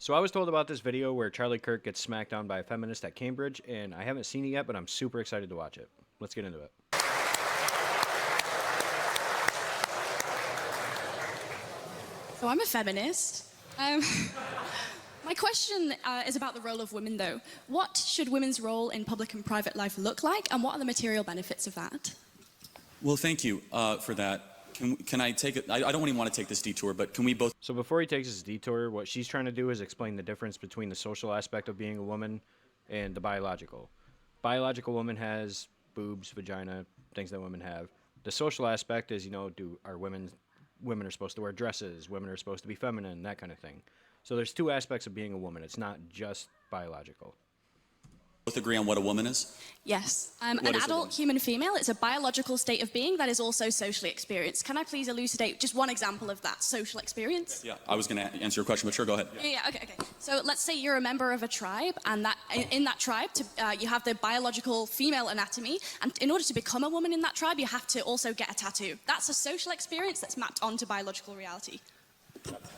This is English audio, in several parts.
So I was told about this video where Charlie Kirk gets smacked down by a feminist at Cambridge, and I haven't seen it yet, but I'm super excited to watch it. Let's get into it. So I'm a feminist. My question is about the role of women, though. What should women's role in public and private life look like, and what are the material benefits of that? Well, thank you for that. Can I take it? I don't even want to take this detour, but can we both? So before he takes his detour, what she's trying to do is explain the difference between the social aspect of being a woman and the biological. Biological woman has boobs, vagina, things that women have. The social aspect is, women are supposed to wear dresses, women are supposed to be feminine, that kind of thing. So there's two aspects of being a woman. It's not just biological. Both agree on what a woman is? Yes. What An is a adult woman? human female, it's a biological state of being that is also socially experienced. Can I please elucidate just one example of that social experience? Yeah, I was going to answer your question, but sure, go ahead. Yeah, okay. So let's say you're a member of a tribe, and in that tribe, you have the biological female anatomy, and in order to become a woman in that tribe, you have to also get a tattoo. That's a social experience that's mapped onto biological reality.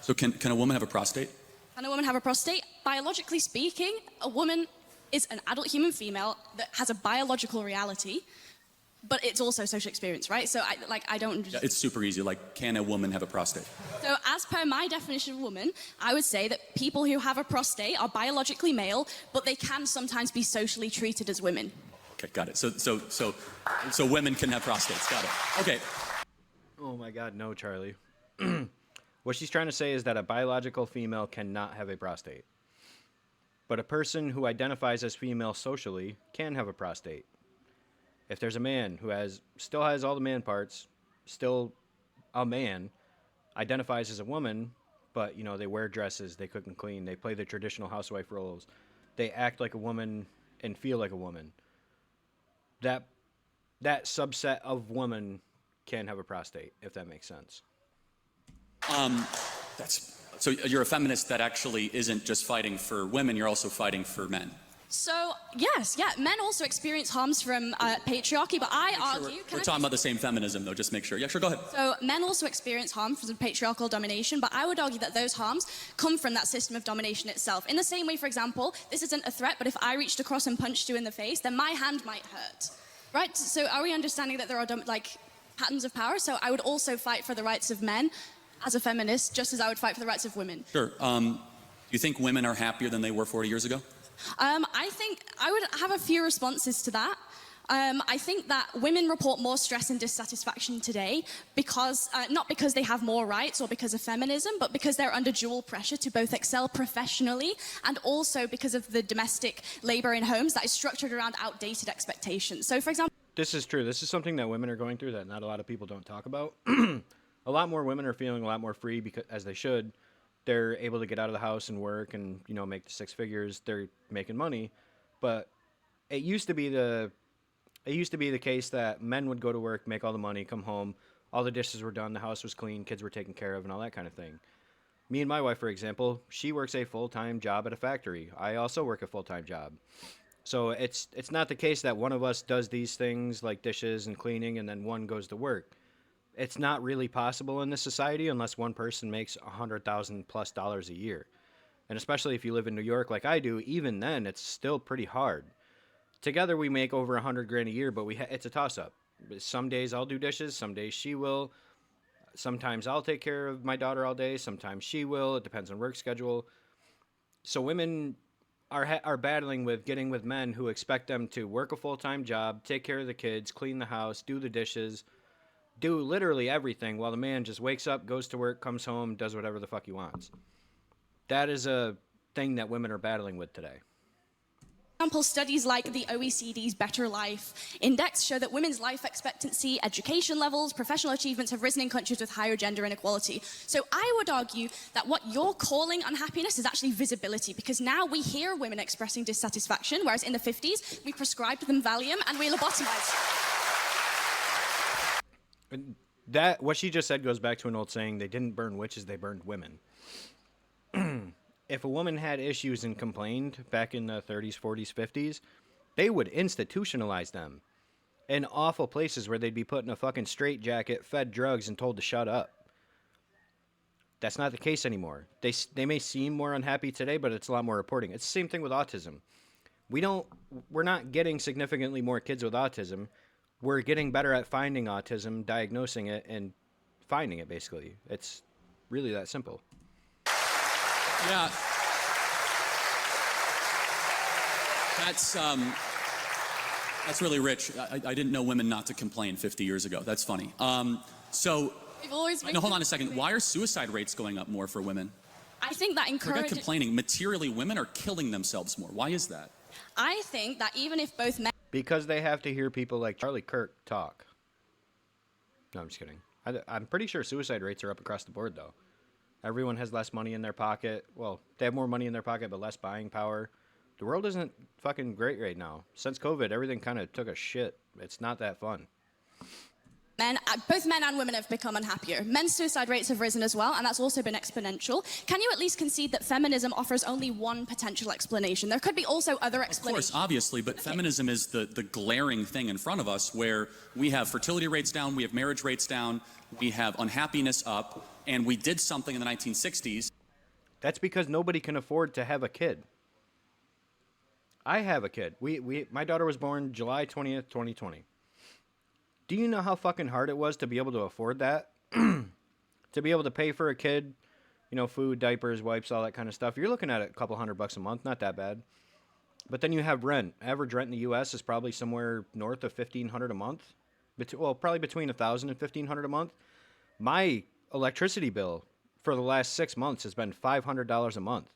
So can a woman have a prostate? Can a woman have a prostate? Biologically speaking, a woman is an adult human female that has a biological reality, but it's also social experience, right? So I don't... Yeah, it's super easy. Like, can a woman have a prostate? So as per my definition of woman, I would say that people who have a prostate are biologically male, but they can sometimes be socially treated as women. Okay, got it. So women can have prostates. Got it. Okay. Oh my God, no, Charlie. What she's trying to say is that a biological female cannot have a prostate. But a person who identifies as female socially can have a prostate. If there's a man who still has all the man parts, still a man, identifies as a woman, but they wear dresses, they cook and clean, they play the traditional housewife roles, they act like a woman and feel like a woman. That subset of woman can have a prostate, if that makes sense. So you're a feminist that actually isn't just fighting for women, you're also fighting for men. So, yes, men also experience harms from patriarchy, but I argue... We're talking about the same feminism, though, just make sure. Yeah, sure, go ahead. So, men also experience harm from patriarchal domination, but I would argue that those harms come from that system of domination itself. In the same way, for example, this isn't a threat, but if I reached across and punched you in the face, then my hand might hurt. Right? So, are we understanding that there are, patterns of power? So, I would also fight for the rights of men as a feminist, just as I would fight for the rights of women. Sure. You think women are happier than they were 40 years ago? I think I would have a few responses to that. I think that women report more stress and dissatisfaction today because, not because they have more rights or because of feminism, but because they're under dual pressure to both excel professionally and also because of the domestic labor in homes that is structured around outdated expectations. So, for example... This is true. This is something that women are going through that not a lot of people don't talk about. A lot more women are feeling a lot more free because, as they should. They're able to get out of the house and work and make the six figures. They're making money, but it used to be the case that men would go to work, make all the money, come home, all the dishes were done, the house was clean, kids were taken care of, and all that kind of thing. Me and my wife, for example, she works a full-time job at a factory. I also work a full-time job. So it's not the case that one of us does these things like dishes and cleaning and then one goes to work. It's not really possible in this society unless one person makes $100,000+ a year. And especially if you live in New York like I do, even then it's still pretty hard. Together we make over $100,000 a year, but it's a toss-up. Some days I'll do dishes, some days she will. Sometimes I'll take care of my daughter all day, sometimes she will. It depends on work schedule. So women are battling with getting with men who expect them to work a full-time job, take care of the kids, clean the house, do the dishes, do literally everything while the man just wakes up, goes to work, comes home, does whatever the fuck he wants. That is a thing that women are battling with today. For example, studies like the OECD's Better Life Index show that women's life expectancy, education levels, professional achievements have risen in countries with higher gender inequality. So I would argue that what you're calling unhappiness is actually visibility, because now we hear women expressing dissatisfaction, whereas in the 50s, we prescribed them Valium and we lobotomized. What she just said goes back to an old saying, they didn't burn witches, they burned women. If a woman had issues and complained back in the 30s, 40s, 50s, they would institutionalize them in awful places where they'd be put in a fucking straitjacket, fed drugs, and told to shut up. That's not the case anymore. They may seem more unhappy today, but it's a lot more reporting. It's the same thing with autism. We're not getting significantly more kids with autism. We're getting better at finding autism, diagnosing it, and finding it, basically. It's really that simple. Yeah. That's really rich. I didn't know women not to complain 50 years ago. That's funny. We've always No, hold on a second. Why are suicide rates going up more for women? I think that Forget encourages... complaining. Materially, women are killing themselves more. Why is that? I think that even if both men... Because they have to hear people like Charlie Kirk talk. No, I'm just kidding. I'm pretty sure suicide rates are up across the board, though. Everyone has less money in their pocket. Well, they have more money in their pocket, but less buying power. The world isn't fucking great right now. Since COVID, everything kind of took a shit. It's not that fun. Both men and women have become unhappier. Men's suicide rates have risen as well, and that's also been exponential. Can you at least concede that feminism offers only one potential explanation? There could be also other explanations. Of course, obviously, but feminism is the glaring thing in front of us where we have fertility rates down, we have marriage rates down, we have unhappiness up, and we did something in the 1960s. That's because nobody can afford to have a kid. I have a kid. My daughter was born July 20th, 2020. Do you know how fucking hard it was to be able to afford that? To be able to pay for a kid, food, diapers, wipes, all that kind of stuff. You're looking at a couple $100 a month, not that bad. But then you have rent. Average rent in the U.S. is probably somewhere north of $1,500 a month. Probably between $1,000 and $1,500 a month. My electricity bill for the last 6 months has been $500 a month.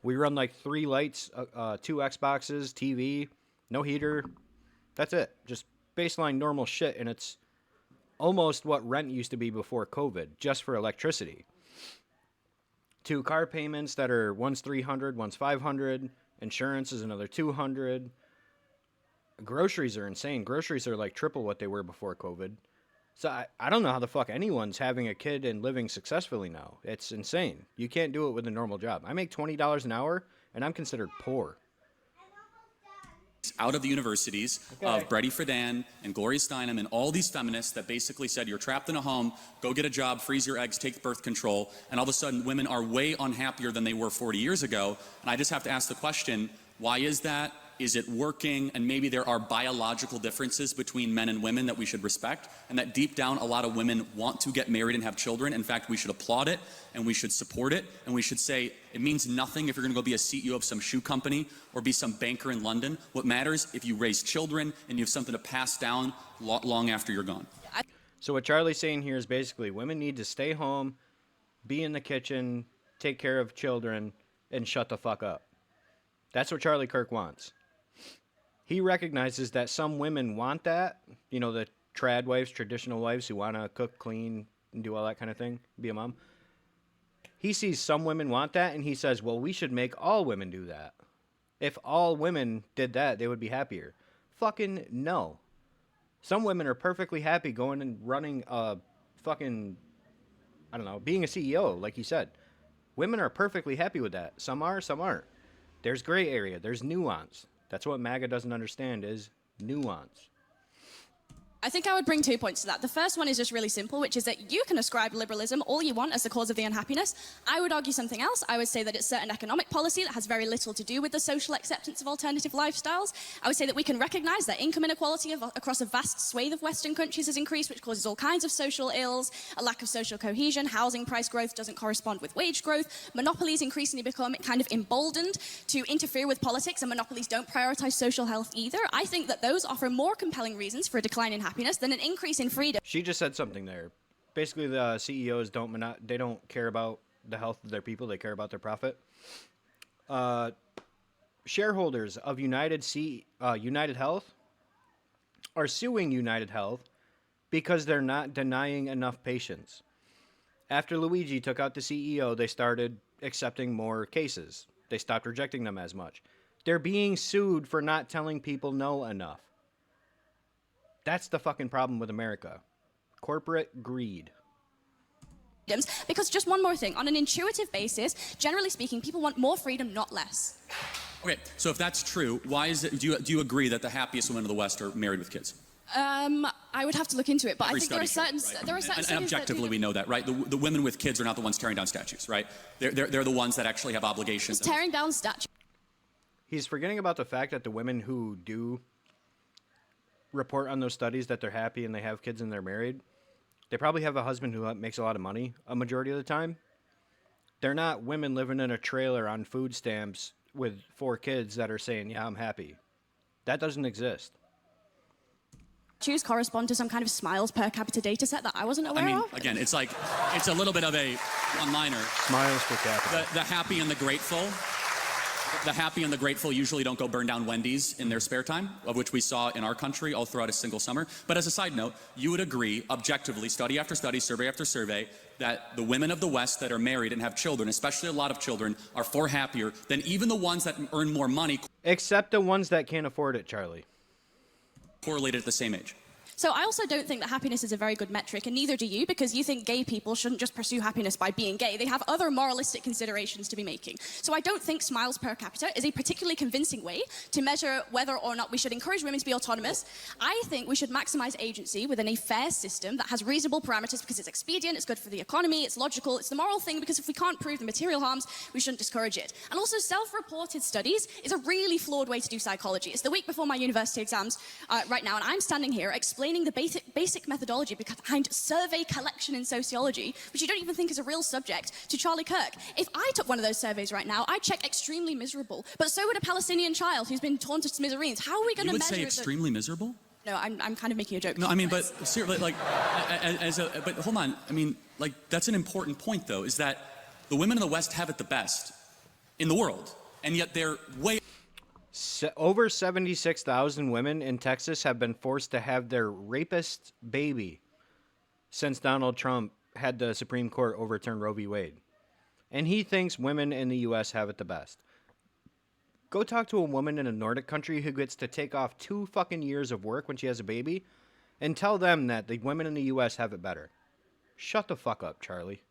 We run like 3 lights, 2 Xboxes, TV, no heater. That's it. Just baseline normal shit, and it's almost what rent used to be before COVID, just for electricity. 2 car payments that are one's $300, one's $500. Insurance is another $200. Groceries are insane. Groceries are like triple what they were before COVID. So I don't know how the fuck anyone's having a kid and living successfully now. It's insane. You can't do it with a normal job. I make $20 an hour, and I'm considered poor. Out of the universities of Brady Friedan and Gloria Steinem and all these feminists that basically said you're trapped in a home, go get a job, freeze your eggs, take birth control, and all of a sudden women are way unhappier than they were 40 years ago. And I just have to ask the question, why is that? Is it working? And maybe there are biological differences between men and women that we should respect, and that deep down a lot of women want to get married and have children. In fact, we should applaud it, and we should support it, and we should say it means nothing if you're going to go be a CEO of some shoe company or be some banker in London. What matters if you raise children and you have something to pass down long after you're gone. So what Charlie's saying here is basically women need to stay home, be in the kitchen, take care of children, and shut the fuck up. That's what Charlie Kirk wants. He recognizes that some women want that, the trad wives, traditional wives who want to cook, clean, and do all that kind of thing, be a mom. He sees some women want that, and he says, well, we should make all women do that. If all women did that, they would be happier. Fucking no. Some women are perfectly happy going and running being a CEO, like he said. Women are perfectly happy with that. Some are, some aren't. There's gray area. There's nuance. That's what MAGA doesn't understand is nuance. I think I would bring 2 points to that. The first one is just really simple, which is that you can ascribe liberalism all you want as the cause of the unhappiness. I would argue something else. I would say that it's certain economic policy that has very little to do with the social acceptance of alternative lifestyles. I would say that we can recognize that income inequality across a vast swathe of Western countries has increased, which causes all kinds of social ills, a lack of social cohesion, housing price growth doesn't correspond with wage growth, monopolies increasingly become kind of emboldened to interfere with politics, and monopolies don't prioritize social health either. I think that those offer more compelling reasons for a decline in happiness than an increase in freedom. She just said something there. Basically, the CEOs don't care about the health of their people. They care about their profit. Shareholders of United Health are suing United Health because they're not denying enough patients. After Luigi took out the CEO, they started accepting more cases. They stopped rejecting them as much. They're being sued for not telling people no enough. That's the fucking problem with America. Corporate greed. Because just one more thing, on an intuitive basis, generally speaking, people want more freedom, not less. Okay, so if that's true, why is it? Do you agree that the happiest women of the West are married with kids? I would have to look into it, but Every I think there are study certain shows, right? there are certain And studies that objectively, do we know that, right? The women with kids are not the ones tearing down statues, right? They're the ones that actually have obligations. tearing down statues. He's forgetting about the fact that the women who do report on those studies that they're happy and they have kids and they're married, they probably have a husband who makes a lot of money a majority of the time. They're not women living in a trailer on food stamps with 4 kids that are saying, yeah, I'm happy. That doesn't exist. Choose correspond to some kind of smiles per capita data set that I wasn't aware I mean, of. again, it's like, it's a little bit of a one-liner. Smiles per capita. The happy and the grateful. The happy and the grateful usually don't go burn down Wendy's in their spare time, of which we saw in our country all throughout a single summer. But as a side note, you would agree, objectively, study after study, survey after survey, that the women of the West that are married and have children, especially a lot of children, are far happier than even the ones that earn more money Except the ones that can't afford it, Charlie. correlated at the same age. So I also don't think that happiness is a very good metric, and neither do you, because you think gay people shouldn't just pursue happiness by being gay. They have other moralistic considerations to be making. So I don't think smiles per capita is a particularly convincing way to measure whether or not we should encourage women to be autonomous. I think we should maximize agency within a fair system that has reasonable parameters because it's expedient, it's good for the economy, it's logical, it's the moral thing, because if we can't prove the material harms, we shouldn't discourage it. And also, self-reported studies is a really flawed way to do psychology. It's the week before my university exams right now, and I'm standing here explaining the basic methodology behind survey collection in sociology, which you don't even think is a real subject, to Charlie Kirk. If I took one of those surveys right now, I'd check extremely miserable. But so would a Palestinian child who's been torn to smithereens. How are we going to measure? You would say extremely miserable? No, I'm kind of making a joke. No, I mean, but seriously, like, but hold on. I mean, like, that's an important point, though, is that the women in the West have it the best in the world, and yet they're way. Over 76,000 women in Texas have been forced to have their rapist baby since Donald Trump had the Supreme Court overturn Roe v. Wade. And he thinks women in the U.S. have it the best. Go talk to a woman in a Nordic country who gets to take off 2 fucking years of work when she has a baby and tell them that the women in the U.S. have it better. Shut the fuck up, Charlie.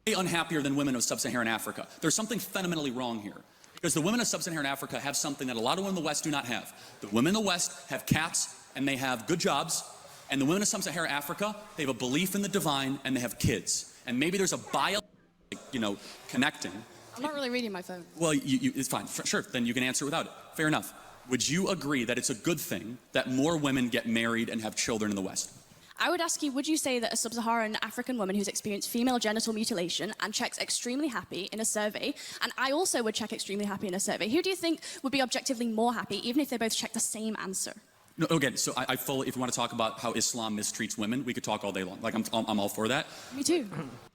Unhappier than women of sub-Saharan Africa. There's something fundamentally wrong here. Because the women of sub-Saharan Africa have something that a lot of women in the West do not have. The women in the West have cats and they have good jobs. And the women of sub-Saharan Africa, they have a belief in the divine and they have kids. And maybe there's a connecting. I'm not really reading my phone. Well, it's fine. Sure, then you can answer without it. Fair enough. Would you agree that it's a good thing that more women get married and have children in the West? I would ask you, would you say that a sub-Saharan African woman who's experienced female genital mutilation and checks extremely happy in a survey, and I also would check extremely happy in a survey, who do you think would be objectively more happy, even if they both check the same answer? No, again, so I fully, if you want to talk about how Islam mistreats women, we could talk all day long. Like, I'm all for that. Me too.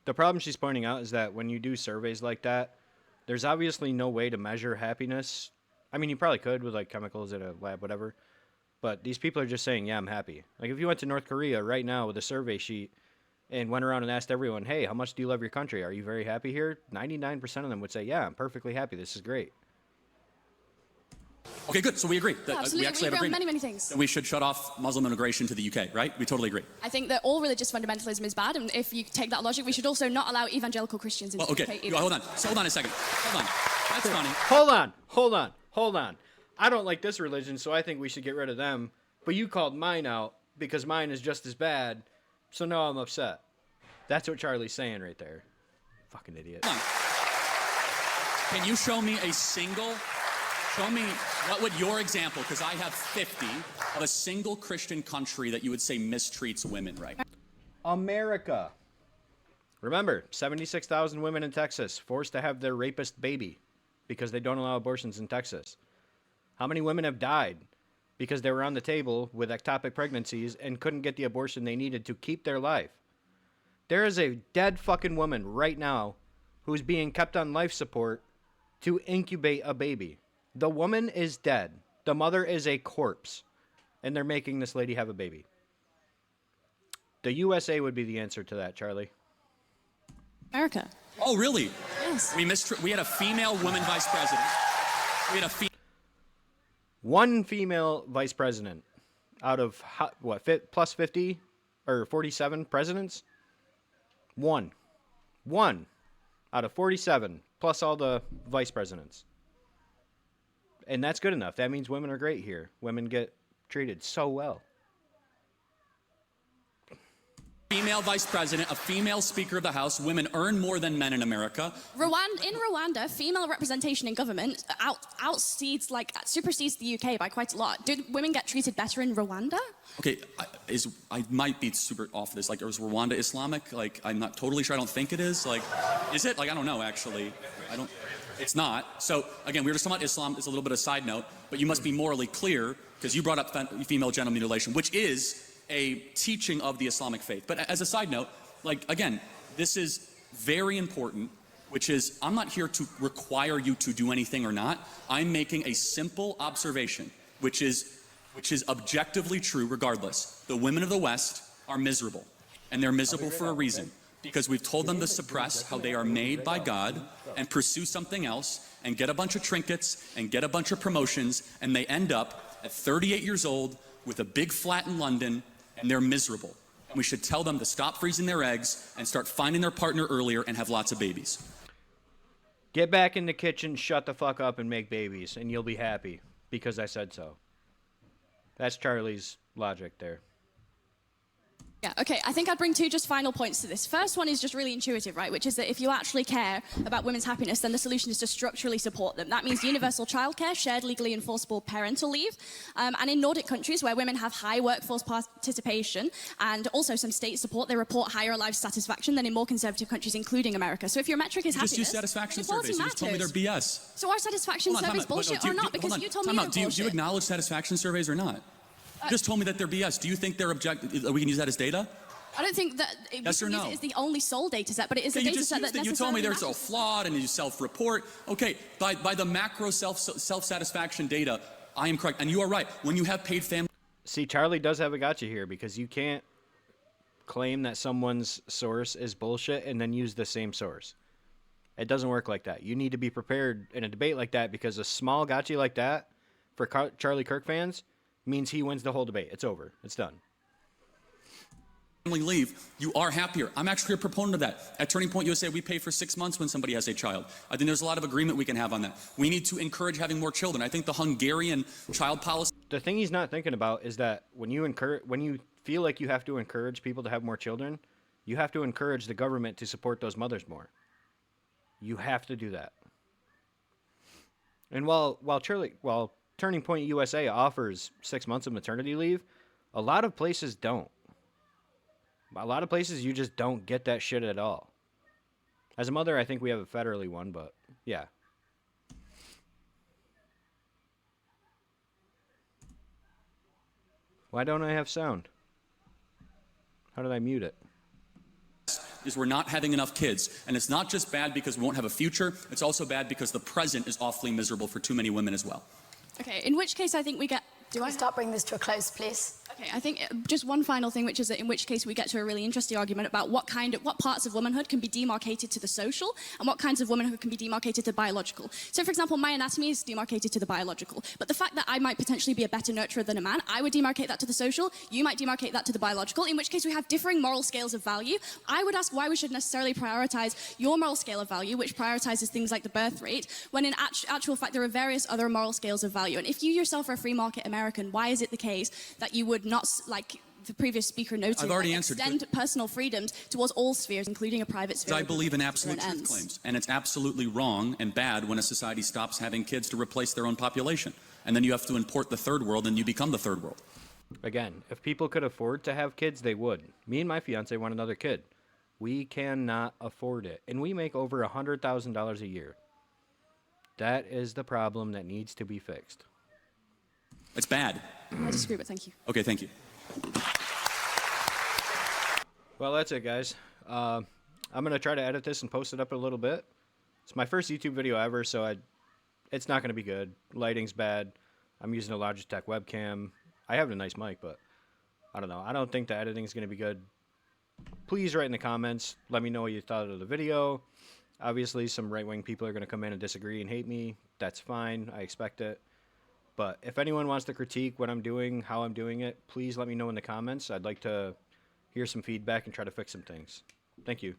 The problem she's pointing out is that when you do surveys like that, there's obviously no way to measure happiness. I mean, you probably could with like chemicals at a lab, whatever. But these people are just saying, yeah, I'm happy. Like if you went to North Korea right now with a survey sheet and went around and asked everyone, hey, how much do you love your country? Are you very happy here? 99% of them would say, yeah, I'm perfectly happy. This is great. Okay, good. So we agree. Yeah, absolutely. We actually have agree on agreement. many things. That we should shut off Muslim immigration to the UK, right? We totally agree. I think that all religious fundamentalism is bad, and if you take that logic, we should also not allow evangelical Christians into Well, the okay, UK either. hold on. So hold on a second. Hold on. That's funny. Hold on. I don't like this religion, so I think we should get rid of them. But you called mine out because mine is just as bad, so now I'm upset. That's what Charlie's saying right there. Fucking idiot. Hold on. Can you show me a single, what would your example, because I have 50, of a single Christian country that you would say mistreats women right now? America. Remember, 76,000 women in Texas forced to have their rapist baby because they don't allow abortions in Texas. How many women have died because they were on the table with ectopic pregnancies and couldn't get the abortion they needed to keep their life? There is a dead fucking woman right now who's being kept on life support to incubate a baby. The woman is dead. The mother is a corpse. And they're making this lady have a baby. The USA would be the answer to that, Charlie. America. Oh, really? Yes. We had a female woman vice president. We had a One female vice president out of, plus 50 or 47 presidents? One out of 47 plus all the vice presidents. And that's good enough. That means women are great here. Women get treated so well. Female vice president, a female speaker of the House. Women earn more than men in America. In Rwanda, female representation in government supersedes the UK by quite a lot. Did women get treated better in Rwanda? Okay, I might be super off this. Like, is Rwanda Islamic? Like, I'm not totally sure. I don't think it is. Like, is it? Like, I don't know, actually. It's not. So, again, we were just talking about Islam. It's a little bit of a side note, but you must be morally clear, because you brought up female genital mutilation, which is a teaching of the Islamic faith. But as a side note, like, again, this is very important, which is, I'm not here to require you to do anything or not. I'm making a simple observation, which is objectively true regardless. The women of the West are miserable, and they're miserable for a reason, because we've told them to suppress how they are made by God and pursue something else and get a bunch of trinkets and get a bunch of promotions, and they end up at 38 years old with a big flat in London, and they're miserable. And we should tell them to stop freezing their eggs and start finding their partner earlier and have lots of babies. Get back in the kitchen, shut the fuck up, and make babies, and you'll be happy, because I said so. That's Charlie's logic there. Yeah, okay, I think I'd bring two just final points to this. First one is just really intuitive, right, which is that if you actually care about women's happiness, then the solution is to structurally support them. That means universal childcare, shared legally enforceable parental leave, and in Nordic countries where women have high workforce participation and also some state support, they report higher life satisfaction than in more conservative countries, including America. So if your metric is happiness, just use satisfaction equality surveys. You just told me they're BS. So are satisfaction surveys bullshit or not? Because you told me they're bullshit. Do you acknowledge satisfaction surveys or not? You just told me that they're BS. Do you think they're we can use that as data? I don't think that yes or no? It's the only sole data set, but it is a data set that necessarily you told me they're matters. so flawed and you self-report. Okay, by the macro self-satisfaction data, I am correct. And you are right. When you have paid family... See, Charlie does have a gotcha here, because you can't claim that someone's source is bullshit and then use the same source. It doesn't work like that. You need to be prepared in a debate like that, because a small gotcha like that, for Charlie Kirk fans, means he wins the whole debate. It's over. It's done. Leave, you are happier. I'm actually a proponent of that. At Turning Point USA, we pay for 6 months when somebody has a child. I think there's a lot of agreement we can have on that. We need to encourage having more children. I think the Hungarian child policy... The thing he's not thinking about is that when you feel like you have to encourage people to have more children, you have to encourage the government to support those mothers more. You have to do that. And while Turning Point USA offers 6 months of maternity leave, a lot of places don't. A lot of places you just don't get that shit at all. As a mother, I think we have a federally one, but yeah. Why don't I have sound? How did I mute it? Is we're not having enough kids. And it's not just bad because we won't have a future, it's also bad because the present is awfully miserable for too many women as well. Okay, in which case I think we get... Start bringing this to a close, please. Okay, I think just one final thing, which is that in which case we get to a really interesting argument about what parts of womanhood can be demarcated to the social and what kinds of womanhood can be demarcated to biological. So, for example, my anatomy is demarcated to the biological, but the fact that I might potentially be a better nurturer than a man, I would demarcate that to the social, you might demarcate that to the biological, in which case we have differing moral scales of value. I would ask why we should necessarily prioritize your moral scale of value, which prioritizes things like the birth rate, when in actual fact there are various other moral scales of value. And if you yourself are a free market American, why is it the case that you would not, like the previous speaker noted, I've already answered, extend personal freedoms towards all spheres, including a private sphere? I believe in absolute truth claims, and it's absolutely wrong and bad when a society stops having kids to replace their own population. And then you have to import the third world, and you become the third world. Again, if people could afford to have kids, they would. Me and my fiance want another kid. We cannot afford it, and we make over $100,000 a year. That is the problem that needs to be fixed. It's bad. I disagree, but thank you. Okay, thank you. Well, that's it, guys. I'm going to try to edit this and post it up a little bit. It's my first YouTube video ever, so it's not going to be good. Lighting's bad. I'm using a Logitech webcam. I have a nice mic, but I don't know. I don't think the editing's going to be good. Please write in the comments. Let me know what you thought of the video. Obviously, some right-wing people are going to come in and disagree and hate me. That's fine. I expect it. But if anyone wants to critique what I'm doing, how I'm doing it, please let me know in the comments. I'd like to hear some feedback and try to fix some things. Thank you.